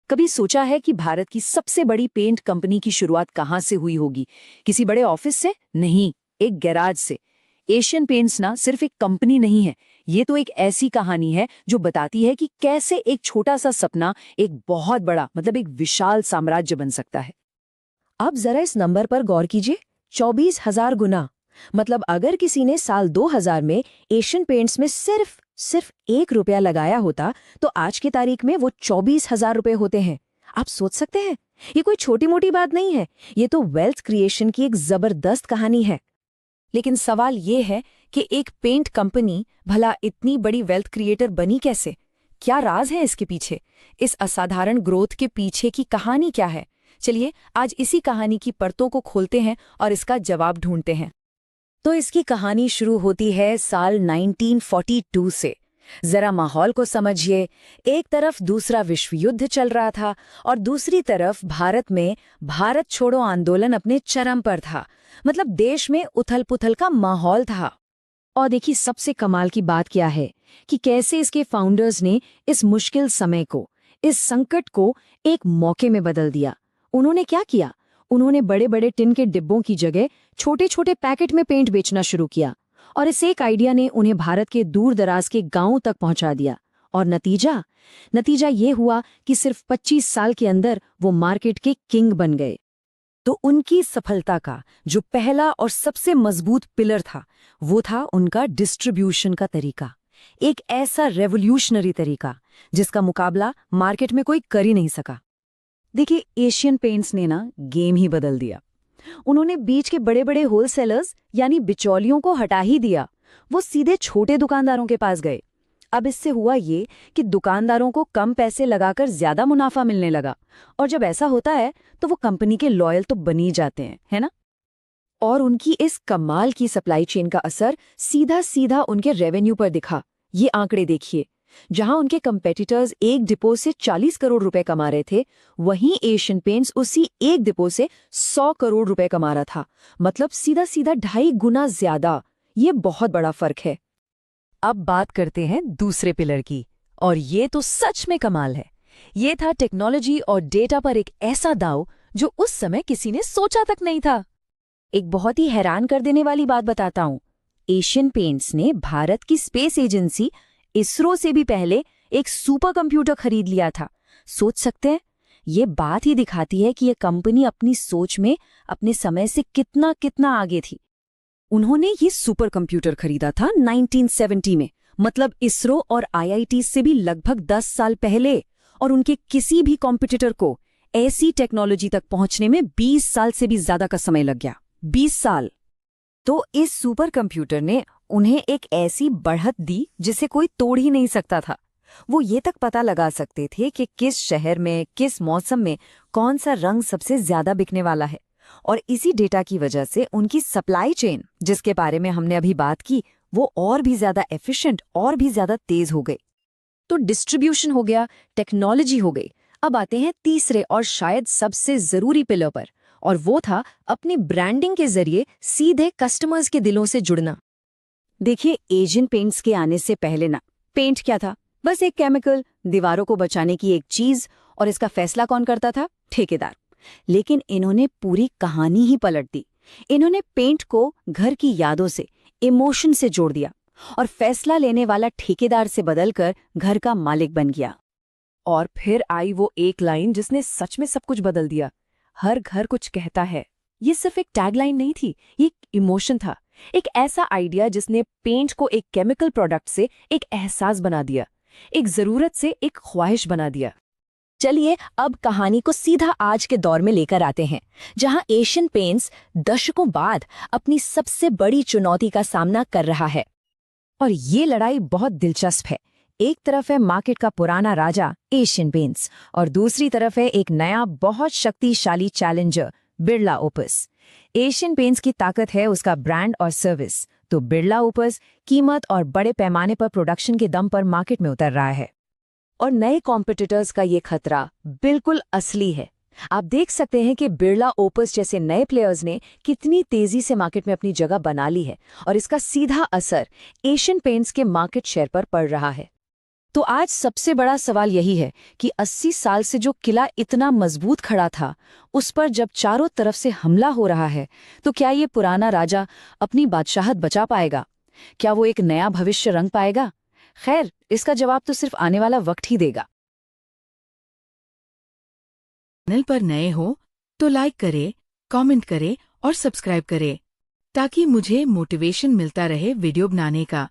कभी सोचा है कि भारत की सबसे बड़ी पेंट कंपनी की शुरुआत कहाँ से हुई होगी? किसी बड़े ऑफिस से? नहीं, एक गैराज से। एशियन पेंट्स ना सिर्फ एक कंपनी नहीं है, ये तो एक ऐसी कहानी है जो बताती है कि कैसे एक छोटा सा सपना एक बहुत बड़ा मतलब एक विशाल साम्राज्य बन सकता है। अब जरा इस नंबर पर गौर कीजिए, 24,000 गुना। मतलब अगर किसी ने साल 2000 में एशियन पेंट्स में सिर्फ सिर्फ 1 रुपया लगाया होता तो आज की तारीख में वो 24,000 रुपए होते हैं। आप सोच सकते हैं, ये कोई छोटी मोटी बात नहीं है, ये तो वेल्थ क्रिएशन की एक जबरदस्त कहानी है। लेकिन सवाल ये है कि एक पेंट कंपनी भला इतनी बड़ी वेल्थ क्रिएटर बनी कैसे? क्या राज है इसके पीछे? इस असाधारण ग्रोथ के पीछे की कहानी क्या है? चलिए आज इसी कहानी की परतों को खोलते हैं और इसका जवाब ढूंढते हैं। तो इसकी कहानी शुरू होती है साल 1942 से। जरा माहौल को समझिए। एक तरफ दूसरा विश्व युद्ध चल रहा था और दूसरी तरफ भारत में भारत छोड़ो आंदोलन अपने चरम पर था। मतलब देश में उथल-पुथल का माहौल था। और देखिए सबसे कमाल की बात क्या है कि कैसे इसके फाउंडर्स ने इस मुश्किल समय को, इस संकट को एक मौके में बदल दिया। उन्होंने क्या किया? उन्होंने बड़े बड़े टिन के डिब्बों की जगह छोटे छोटे पैकेट में पेंट बेचना शुरू किया और इस एक आइडिया ने उन्हें भारत के दूर दराज के गांवों तक पहुंचा दिया। और नतीजा ये हुआ कि सिर्फ 25 साल के अंदर वो मार्केट के किंग बन गए। तो उनकी सफलता का जो पहला और सबसे मजबूत पिलर था वो था उनका डिस्ट्रीब्यूशन का तरीका। एक ऐसा रेवोल्यूशनरी तरीका जिसका मुकाबला मार्केट में कोई कर ही नहीं सका। देखिए एशियन पेंट्स ने ना गेम ही बदल दिया। उन्होंने बीच के बड़े बड़े होलसेलर्स यानी बिचौलियों को हटा ही दिया। वो सीधे छोटे दुकानदारों के पास गए। अब इससे हुआ ये कि दुकानदारों को कम पैसे लगाकर ज्यादा मुनाफा मिलने लगा। और जब ऐसा होता है तो वो कंपनी के लॉयल तो बनी जाते हैं, है ना? और उनकी इस कमाल की सप्लाई चेन का असर सीधा सीधा उनके रेवेन्यू पर दिखा। ये आंकड़े देखिए, जहां उनके कंपेटिटर्स एक डिपो से 40 करोड़ रुपए कमा रहे थे, वहीं एशियन पेंट्स उसी एक डिपो से 100 करोड़ रुपए कमा रहा था। मतलब सीधा सीधा 2.5 गुना ज्यादा। ये बहुत बड़ा फर्क है। अब बात करते हैं दूसरे पिलर की, और ये तो सच में कमाल है। ये था टेक्नोलॉजी और डेटा पर एक ऐसा दांव जो उस समय किसी ने सोचा तक नहीं था। एक बहुत ही हैरान कर देने वाली बात बताता हूं। एशियन पेंट्स ने भारत की स्पेस एजेंसी इसरो से भी पहले एक सुपर कंप्यूटर खरीद लिया था। सोच सकते हैं? ये बात ही दिखाती है कि ये कंपनी अपनी सोच में अपने समय से कितना कितना आगे थी। उन्होंने ये सुपर कंप्यूटर खरीदा था 1970 में, मतलब इसरो और आईआईटी से भी लगभग 10 साल पहले। और उनके किसी भी कॉम्पिटिटर को ऐसी टेक्नोलॉजी तक पहुंचने में 20 साल से भी ज्यादा का समय लग गया। 20 साल। तो इस सुपर कंप्यूटर ने उन्हें एक ऐसी बढ़त दी जिसे कोई तोड़ ही नहीं सकता था। वो ये तक पता लगा सकते थे कि किस शहर में, किस मौसम में कौन सा रंग सबसे ज्यादा बिकने वाला है। और इसी डेटा की वजह से उनकी सप्लाई चेन, जिसके बारे में हमने अभी बात की, वो और भी ज्यादा एफिशिएंट और भी ज्यादा तेज हो गई। तो डिस्ट्रीब्यूशन हो गया, टेक्नोलॉजी हो गई। अब आते हैं तीसरे और शायद सबसे जरूरी पिलर पर, और वो था अपनी ब्रांडिंग के जरिए सीधे कस्टमर्स के दिलों से जुड़ना। देखिए एशियन पेंट्स के आने से पहले ना पेंट क्या था? बस एक केमिकल, दीवारों को बचाने की एक चीज। और इसका फैसला कौन करता था? ठेकेदार। लेकिन इन्होंने पूरी कहानी ही पलट दी। इन्होंने पेंट को घर की यादों से, इमोशन से जोड़ दिया और फैसला लेने वाला ठेकेदार से बदलकर घर का मालिक बन गया। और फिर आई वो एक लाइन जिसने सच में सब कुछ बदल दिया। हर घर कुछ कहता है। ये सिर्फ एक टैगलाइन नहीं थी, ये एक इमोशन था। एक ऐसा आइडिया जिसने पेंट को एक केमिकल प्रोडक्ट से एक एहसास बना दिया, एक जरूरत से एक ख्वाहिश बना दिया। चलिए अब कहानी को सीधा आज के दौर में लेकर आते हैं, जहां एशियन पेंट्स दशकों बाद अपनी सबसे बड़ी चुनौती का सामना कर रहा है। और ये लड़ाई बहुत दिलचस्प है। एक तरफ है मार्केट का पुराना राजा एशियन पेंट्स और दूसरी तरफ है एक नया बहुत शक्तिशाली challenger Birla opus. Asian paints की ताकत है उसका ब्रांड और सर्विस, तो बिरला ओपस कीमत और बड़े पैमाने पर प्रोडक्शन के दम पर मार्केट में उतर रहा है। और नए कॉम्पिटिटर्स का ये खतरा बिल्कुल असली है। आप देख सकते हैं कि बिरला ओपस जैसे नए प्लेयर्स ने कितनी तेजी से मार्केट में अपनी जगह बना ली है और इसका सीधा असर एशियन पेंट्स के मार्केट शेयर पर पड़ रहा है। तो आज सबसे बड़ा सवाल यही है कि 80 साल से जो किला इतना मजबूत खड़ा था, उस पर जब चारों तरफ से हमला हो रहा है, तो क्या ये पुराना राजा अपनी बादशाहत बचा पाएगा? क्या वो एक नया भविष्य रंग पाएगा? खैर, इसका जवाब तो सिर्फ आने वाला वक्त ही देगा। चैनल पर नए हो तो लाइक करें, कमेंट करें और सब्सक्राइब करें ताकि मुझे मोटिवेशन मिलता रहे वीडियो बनाने का।